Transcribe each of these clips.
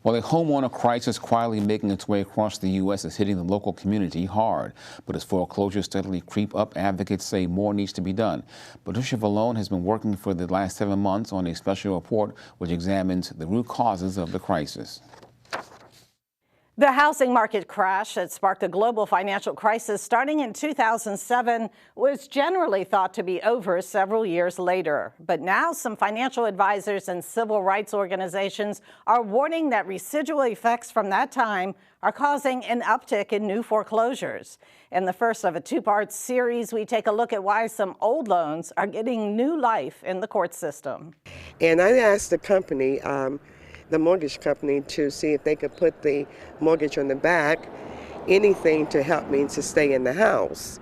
Well, a homeowner crisis quietly making its way across the U.S. is hitting the local community hard. But as foreclosures steadily creep up, advocates say more needs to be done. Patricia Vallone has been working for the last 7 months on a special report which examines the root causes of the crisis. The housing market crash that sparked a global financial crisis starting in 2007 was generally thought to be over several years later. But now some financial advisors and civil rights organizations are warning that residual effects from that time are causing an uptick in new foreclosures. In the first of a two-part series, we take a look at why some old loans are getting new life in the court system. And I asked the company, the mortgage company, to see if they could put the mortgage on the back, anything to help me to stay in the house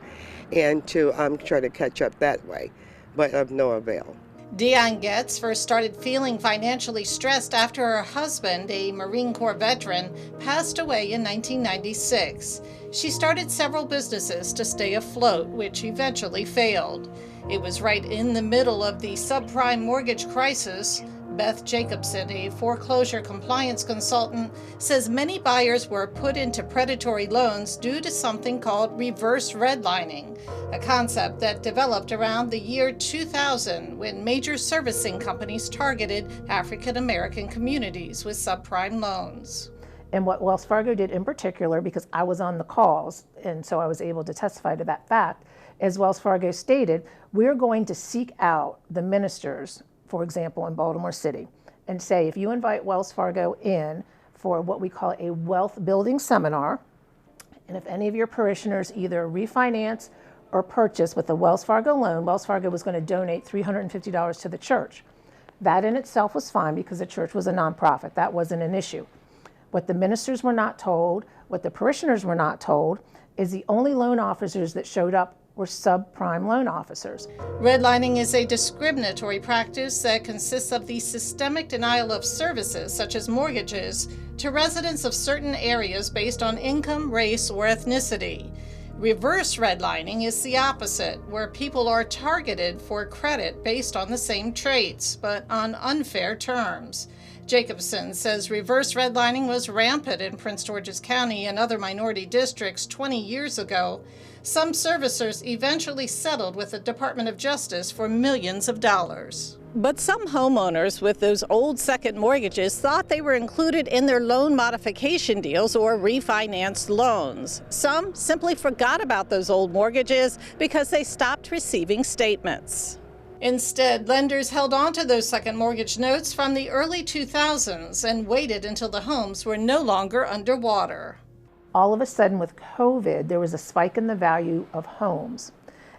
and to try to catch up that way, but of no avail. Dion Getz first started feeling financially stressed after her husband, a Marine Corps veteran, passed away in 1996. She started several businesses to stay afloat, which eventually failed. It was right in the middle of the subprime mortgage crisis. Beth Jacobson, a foreclosure compliance consultant, says many buyers were put into predatory loans due to something called reverse redlining, a concept that developed around the year 2000 when major servicing companies targeted African American communities with subprime loans. And what Wells Fargo did in particular, because I was on the calls and so I was able to testify to that fact, as Wells Fargo stated, we're going to seek out the ministers, for example, in Baltimore City, and say, if you invite Wells Fargo in for what we call a wealth building seminar, and if any of your parishioners either refinance or purchase with a Wells Fargo loan, Wells Fargo was going to donate $350 to the church. That in itself was fine because the church was a nonprofit. That wasn't an issue. What the ministers were not told, what the parishioners were not told, is the only loan officers that showed up were subprime loan officers. Redlining is a discriminatory practice that consists of the systemic denial of services, such as mortgages, to residents of certain areas based on income, race, or ethnicity. Reverse redlining is the opposite, where people are targeted for credit based on the same traits, but on unfair terms. Jacobson says reverse redlining was rampant in Prince George's County and other minority districts 20 years ago. Some servicers eventually settled with the Department of Justice for millions of dollars. But some homeowners with those old second mortgages thought they were included in their loan modification deals or refinanced loans. Some simply forgot about those old mortgages because they stopped receiving statements. Instead, lenders held on to those second mortgage notes from the early 2000s and waited until the homes were no longer underwater. All of a sudden with COVID, there was a spike in the value of homes.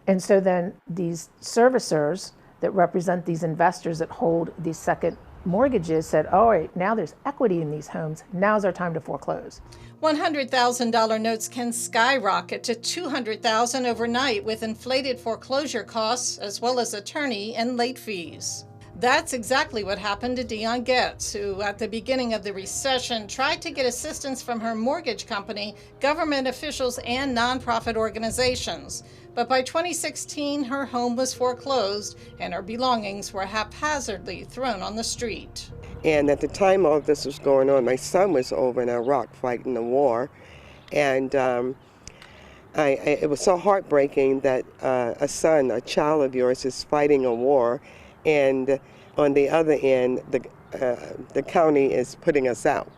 And so then these servicers that represent these investors that hold these second mortgages said, all right, now there's equity in these homes. Now's our time to foreclose. $100,000 notes can skyrocket to $200,000 overnight with inflated foreclosure costs as well as attorney and late fees. That's exactly what happened to Dion Getz, who at the beginning of the recession tried to get assistance from her mortgage company, government officials, and nonprofit organizations. But by 2016, her home was foreclosed and her belongings were haphazardly thrown on the street. And at the time all this was going on, my son was over in Iraq fighting the war. And it was so heartbreaking that a child of yours, is fighting a war. And on the other end, the county is putting us out.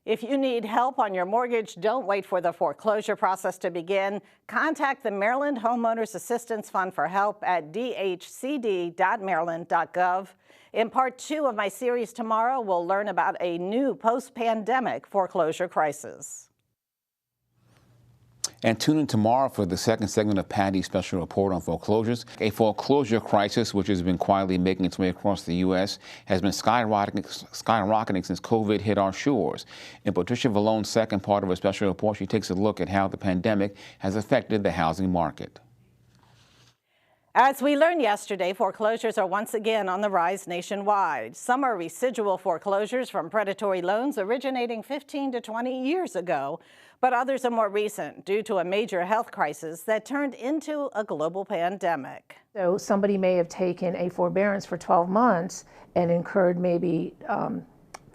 If you need help on your mortgage, don't wait for the foreclosure process to begin. Contact the Maryland Homeowners Assistance Fund for help at dhcd.maryland.gov. In part 2 of my series tomorrow, we'll learn about a new post-pandemic foreclosure crisis. And tune in tomorrow for the second segment of Patty's special report on foreclosures. A foreclosure crisis, which has been quietly making its way across the U.S., has been skyrocketing since COVID hit our shores. In Patricia Vallone's second part of her special report, she takes a look at how the pandemic has affected the housing market. As we learned yesterday, foreclosures are once again on the rise nationwide. Some are residual foreclosures from predatory loans originating 15 to 20 years ago, but others are more recent due to a major health crisis that turned into a global pandemic. So somebody may have taken a forbearance for 12 months and incurred maybe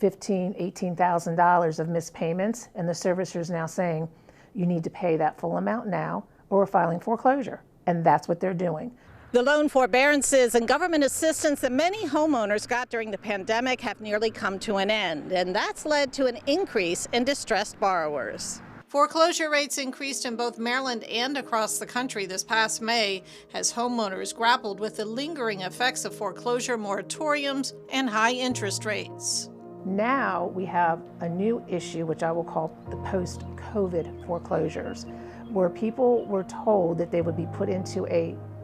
$15,000, $18,000 of missed payments, and the servicer is now saying, you need to pay that full amount now, or we're filing foreclosure. And that's what they're doing. The loan forbearances and government assistance that many homeowners got during the pandemic have nearly come to an end, and that's led to an increase in distressed borrowers. Foreclosure rates increased in both Maryland and across the country this past May as homeowners grappled with the lingering effects of foreclosure moratoriums and high interest rates. Now we have a new issue, which I will call the post-COVID foreclosures, where people were told that they would be put into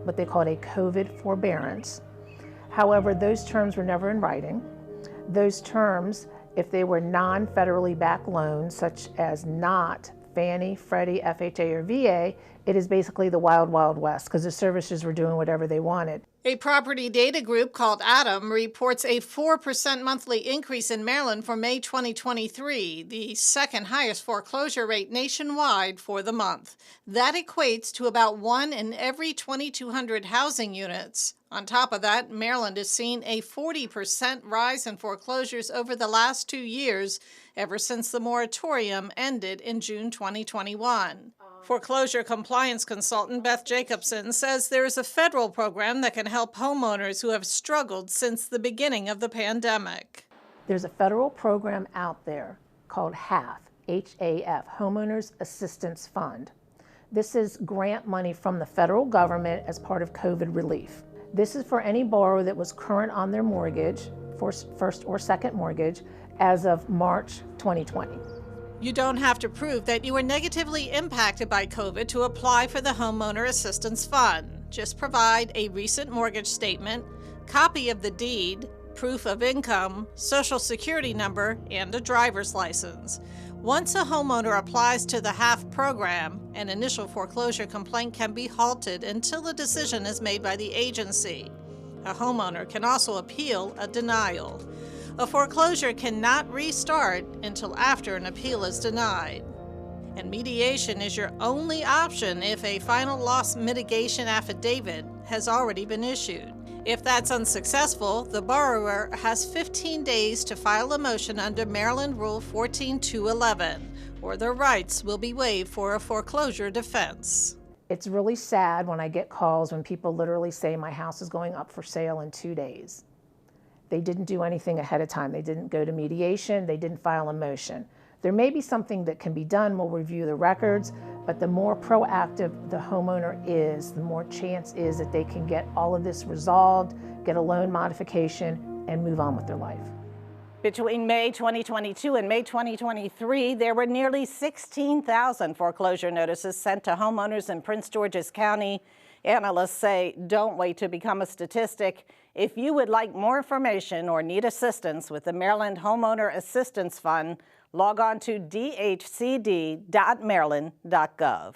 what they called a COVID forbearance. However, those terms were never in writing. Those terms, if they were non-federally backed loans, such as not Fannie, Freddie, FHA, or VA, it is basically the wild, wild west because the servicers were doing whatever they wanted. A property data group called ATOM reports a 4% monthly increase in Maryland for May 2023, the second highest foreclosure rate nationwide for the month. That equates to about 1 in every 2,200 housing units. On top of that, Maryland has seen a 40% rise in foreclosures over the last 2 years, ever since the moratorium ended in June 2021. Foreclosure compliance consultant Beth Jacobson says there is a federal program that can help homeowners who have struggled since the beginning of the pandemic. There's a federal program out there called HAF, H-A-F, Homeowners Assistance Fund. This is grant money from the federal government as part of COVID relief. This is for any borrower that was current on their mortgage, first or second mortgage, as of March 2020. You don't have to prove that you were negatively impacted by COVID to apply for the Homeowner Assistance Fund. Just provide a recent mortgage statement, copy of the deed, proof of income, social security number, and a driver's license. Once a homeowner applies to the HAF program, an initial foreclosure complaint can be halted until a decision is made by the agency. A homeowner can also appeal a denial. A foreclosure cannot restart until after an appeal is denied. And mediation is your only option if a final loss mitigation affidavit has already been issued. If that's unsuccessful, the borrower has 15 days to file a motion under Maryland Rule 14211, or their rights will be waived for a foreclosure defense. It's really sad when I get calls when people literally say my house is going up for sale in 2 days. They didn't do anything ahead of time. They didn't go to mediation. They didn't file a motion. There may be something that can be done. We'll review the records, but the more proactive the homeowner is, the more chance is that they can get all of this resolved, get a loan modification, and move on with their life. Between May 2022 and May 2023, there were nearly 16,000 foreclosure notices sent to homeowners in Prince George's County. Analysts say don't wait to become a statistic. If you would like more information or need assistance with the Maryland Homeowner Assistance Fund, log on to dhcd.maryland.gov.